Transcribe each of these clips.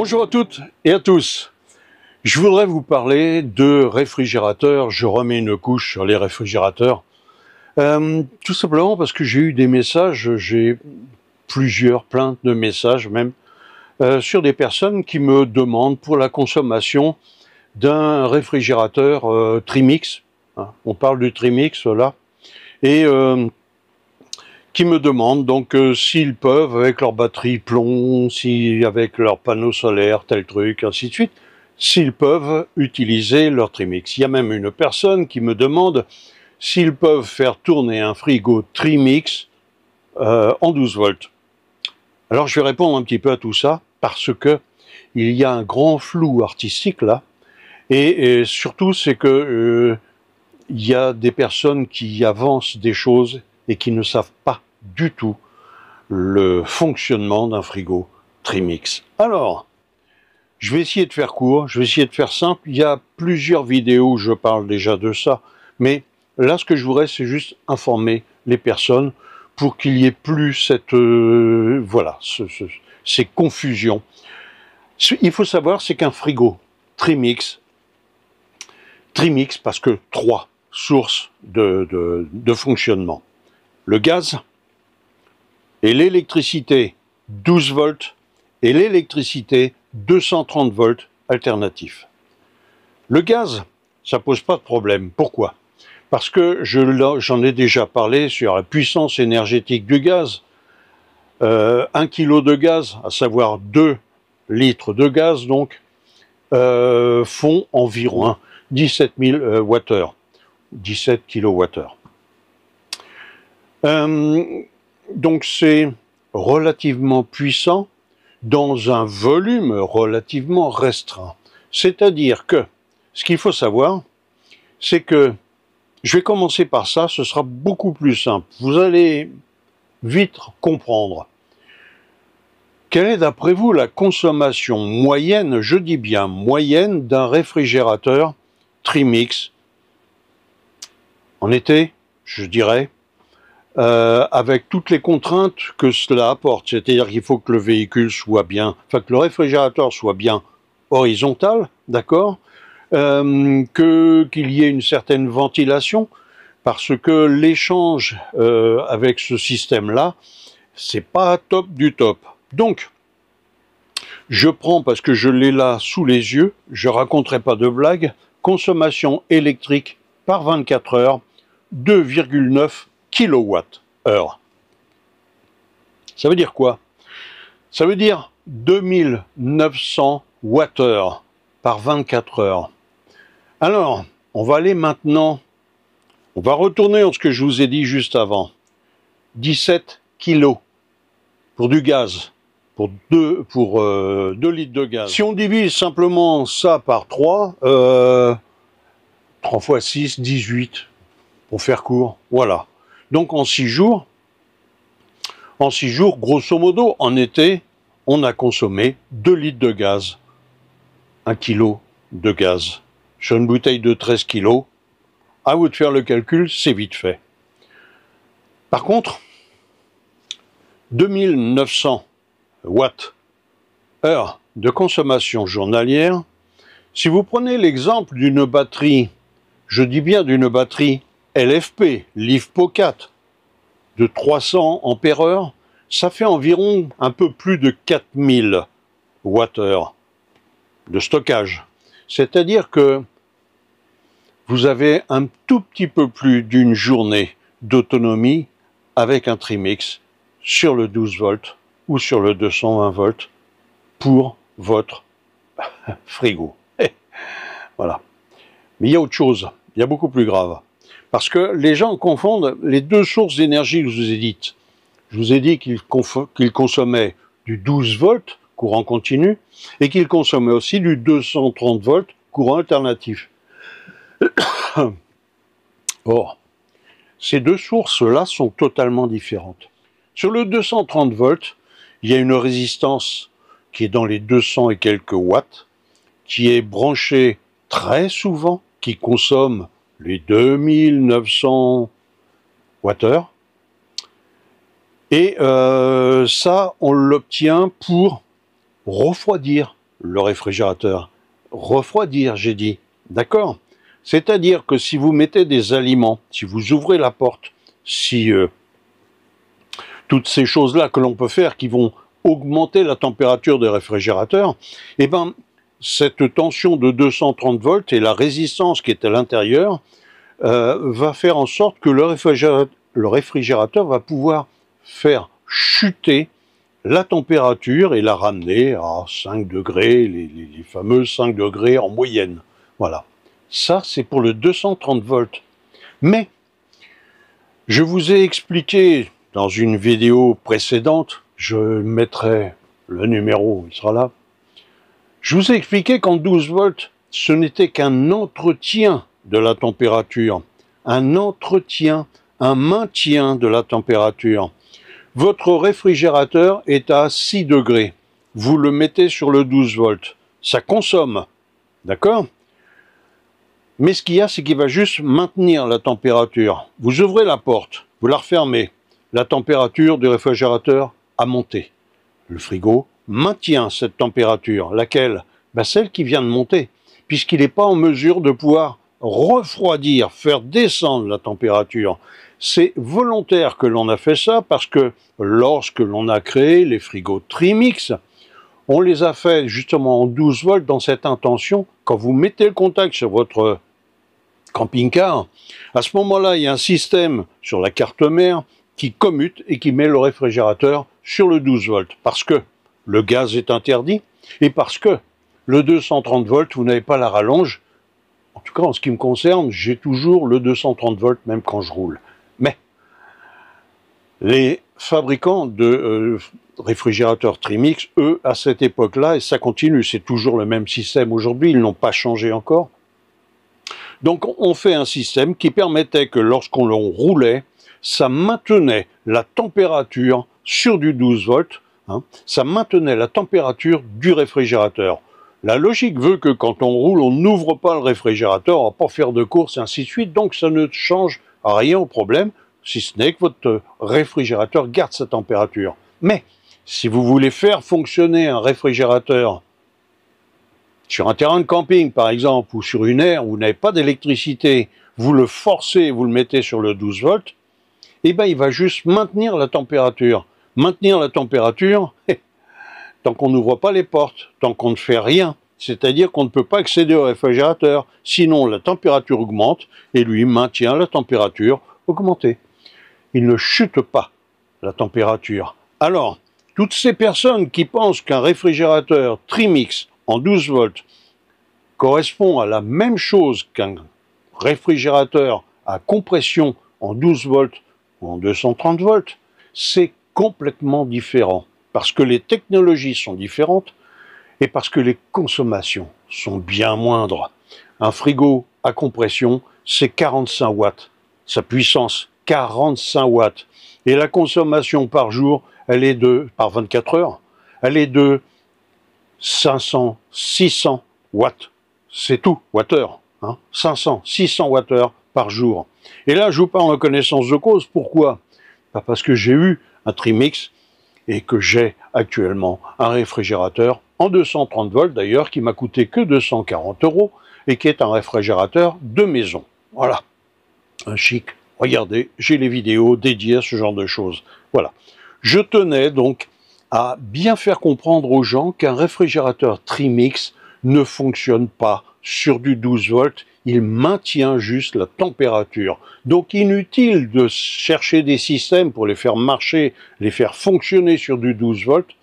Bonjour à toutes et à tous. Je voudrais vous parler de réfrigérateurs. Je remets une couche sur les réfrigérateurs. Tout simplement parce que j'ai eu des messages, j'ai plein de messages même, sur des personnes qui me demandent pour la consommation d'un réfrigérateur Trimix. Hein, on parle du Trimix là. Et qui me demandent donc s'ils peuvent, avec leur batterie plomb, si avec leur panneau solaire, tel truc, ainsi de suite, s'ils peuvent utiliser leur Trimix. Il y a même une personne qui me demande s'ils peuvent faire tourner un frigo Trimix en 12 volts. Alors je vais répondre un petit peu à tout ça, parce que il y a un grand flou artistique là, et surtout c'est que il y a des personnes qui avancent des choses et qui ne savent pas du tout le fonctionnement d'un frigo Trimix. Alors, je vais essayer de faire court, je vais essayer de faire simple. Il y a plusieurs vidéos où je parle déjà de ça, mais là, ce que je voudrais, c'est juste informer les personnes pour qu'il y ait plus cette, ces confusions. Il faut savoir, c'est qu'un frigo Trimix, parce que trois sources de fonctionnement. Le gaz et l'électricité 12 volts et l'électricité 230 volts alternatif. Le gaz, ça pose pas de problème. Pourquoi? Parce que j'en ai déjà parlé sur la puissance énergétique du gaz. 1 kg de gaz, à savoir 2 litres de gaz, donc, font environ 17 000 Wh. 17 kWh. Donc c'est relativement puissant dans un volume relativement restreint. C'est-à-dire que, ce qu'il faut savoir, c'est que, je vais commencer par ça, ce sera beaucoup plus simple. Vous allez vite comprendre. Quelle est d'après vous la consommation moyenne, je dis bien moyenne, d'un réfrigérateur Trimix en été, je dirais, avec toutes les contraintes que cela apporte, c'est-à-dire qu'il faut que le véhicule soit bien, enfin que le réfrigérateur soit bien horizontal, d'accord, qu'il y ait une certaine ventilation, parce que l'échange avec ce système-là, c'est pas top du top. Donc, je prends, parce que je l'ai là sous les yeux, je raconterai pas de blague, consommation électrique par 24 heures, 2,9 kWh. Ça veut dire quoi? Ça veut dire 2900 Wh par 24 heures. Alors, on va aller maintenant, on va retourner dans ce que je vous ai dit juste avant. 17 kg pour du gaz, pour 2 litres de gaz. Si on divise simplement ça par 3, 3 fois 6, 18, pour faire court, voilà. Donc en 6 jours, grosso modo, en été, on a consommé 2 litres de gaz, 1 kg de gaz. Sur une bouteille de 13 kg, à vous de faire le calcul, c'est vite fait. Par contre, 2900 Wh de consommation journalière, si vous prenez l'exemple d'une batterie, je dis bien d'une batterie LFP, LiFePO4, de 300 ampères-heure, ça fait environ un peu plus de 4000 Wh de stockage. C'est-à-dire que vous avez un tout petit peu plus d'une journée d'autonomie avec un Trimix sur le 12 volts ou sur le 220 volts pour votre frigo. Voilà. Mais il y a autre chose, il y a beaucoup plus grave. Parce que les gens confondent les deux sources d'énergie que je vous ai dites. Je vous ai dit qu'ils consommaient du 12 volts, courant continu, et qu'ils consommaient aussi du 230 volts, courant alternatif. Or, ces deux sources-là sont totalement différentes. Sur le 230 volts, il y a une résistance qui est dans les 200 et quelques watts, qui est branchée très souvent, qui consomme les 2900 Wh. Et ça, on l'obtient pour refroidir le réfrigérateur? Refroidir, j'ai dit. D'accord? C'est-à-dire que si vous mettez des aliments, si vous ouvrez la porte, si toutes ces choses-là que l'on peut faire qui vont augmenter la température des réfrigérateurs, eh ben, cette tension de 230 volts et la résistance qui est à l'intérieur va faire en sorte que le réfrigérateur va pouvoir faire chuter la température et la ramener à 5 degrés, les fameux 5 degrés en moyenne. Voilà. Ça, c'est pour le 230 volts. Mais, je vous ai expliqué dans une vidéo précédente, je mettrai le numéro, il sera là. Je vous ai expliqué qu'en 12 volts, ce n'était qu'un entretien de la température. Un entretien, un maintien de la température. Votre réfrigérateur est à 6 degrés. Vous le mettez sur le 12 volts. Ça consomme. D'accord? Mais ce qu'il y a, c'est qu'il va juste maintenir la température. Vous ouvrez la porte, vous la refermez. La température du réfrigérateur a monté. Le frigo maintient cette température. Laquelle? Ben, celle qui vient de monter. Puisqu'il n'est pas en mesure de pouvoir refroidir, faire descendre la température. C'est volontaire que l'on a fait ça parce que lorsque l'on a créé les frigos Trimix, on les a fait justement en 12 volts dans cette intention. Quand vous mettez le contact sur votre camping-car, à ce moment-là, il y a un système sur la carte mère qui commute et qui met le réfrigérateur sur le 12 volts. Parce que le gaz est interdit et parce que le 230 volts, vous n'avez pas la rallonge. En tout cas, en ce qui me concerne, j'ai toujours le 230 volts même quand je roule. Mais les fabricants de réfrigérateurs Trimix, eux, à cette époque-là, et ça continue, c'est toujours le même système aujourd'hui, ils n'ont pas changé encore. Donc on fait un système qui permettait que lorsqu'on le roulait, ça maintenait la température sur du 12 volts, hein, ça maintenait la température du réfrigérateur. La logique veut que quand on roule, on n'ouvre pas le réfrigérateur, on ne va pas faire de course et ainsi de suite, donc ça ne change rien au problème, si ce n'est que votre réfrigérateur garde sa température. Mais si vous voulez faire fonctionner un réfrigérateur sur un terrain de camping, par exemple, ou sur une aire où vous n'avez pas d'électricité, vous le forcez, vous le mettez sur le 12 volts, eh bien, il va juste maintenir la température. Maintenir la température, tant qu'on n'ouvre pas les portes, tant qu'on ne fait rien, c'est-à-dire qu'on ne peut pas accéder au réfrigérateur, sinon la température augmente, et lui maintient la température augmentée. Il ne chute pas, la température. Alors, toutes ces personnes qui pensent qu'un réfrigérateur Trimix en 12 volts correspond à la même chose qu'un réfrigérateur à compression en 12 volts ou en 230 volts, c'est complètement différent. Parce que les technologies sont différentes et parce que les consommations sont bien moindres. Un frigo à compression, c'est 45 watts. Sa puissance, 45 watts. Et la consommation par jour, elle est par 24 heures, elle est de 500, 600 watts. C'est tout, wattheure. Hein, 500, 600 wattheures par jour. Et là, je vous parle en connaissance de cause. Pourquoi? Pas parce que j'ai eu un Trimix et que j'ai actuellement un réfrigérateur en 230 volts d'ailleurs, qui m'a coûté que 240 € et qui est un réfrigérateur de maison. Voilà, un chic. Regardez, j'ai les vidéos dédiées à ce genre de choses. Voilà. Je tenais donc à bien faire comprendre aux gens qu'un réfrigérateur Trimix ne fonctionne pas sur du 12 volts, il maintient juste la température. Donc inutile de chercher des systèmes pour les faire marcher, les faire fonctionner sur du 12 volts.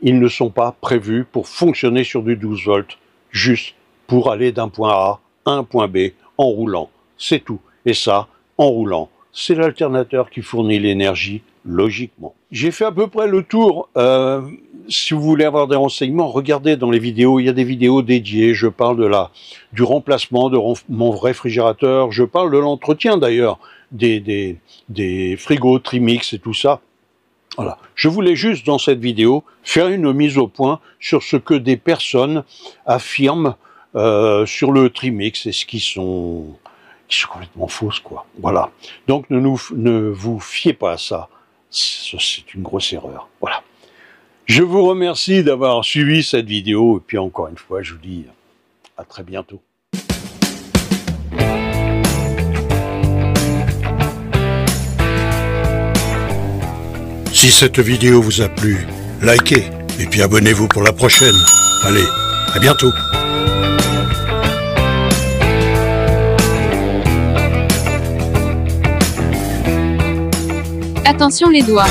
Ils ne sont pas prévus pour fonctionner sur du 12 volts, juste pour aller d'un point A à un point B en roulant. C'est tout. Et ça, en roulant, c'est l'alternateur qui fournit l'énergie logiquement. J'ai fait à peu près le tour. Si vous voulez avoir des renseignements, regardez dans les vidéos, il y a des vidéos dédiées. Je parle du remplacement de mon réfrigérateur, je parle de l'entretien d'ailleurs, des frigos Trimix et tout ça. Voilà. Je voulais juste dans cette vidéo faire une mise au point sur ce que des personnes affirment sur le Trimix et ce qui sont complètement fausses, quoi. Voilà. Donc ne vous fiez pas à ça. C'est une grosse erreur. Voilà. Je vous remercie d'avoir suivi cette vidéo et puis encore une fois, je vous dis à très bientôt. Si cette vidéo vous a plu, likez et puis abonnez-vous pour la prochaine. Allez, à bientôt. Attention les doigts.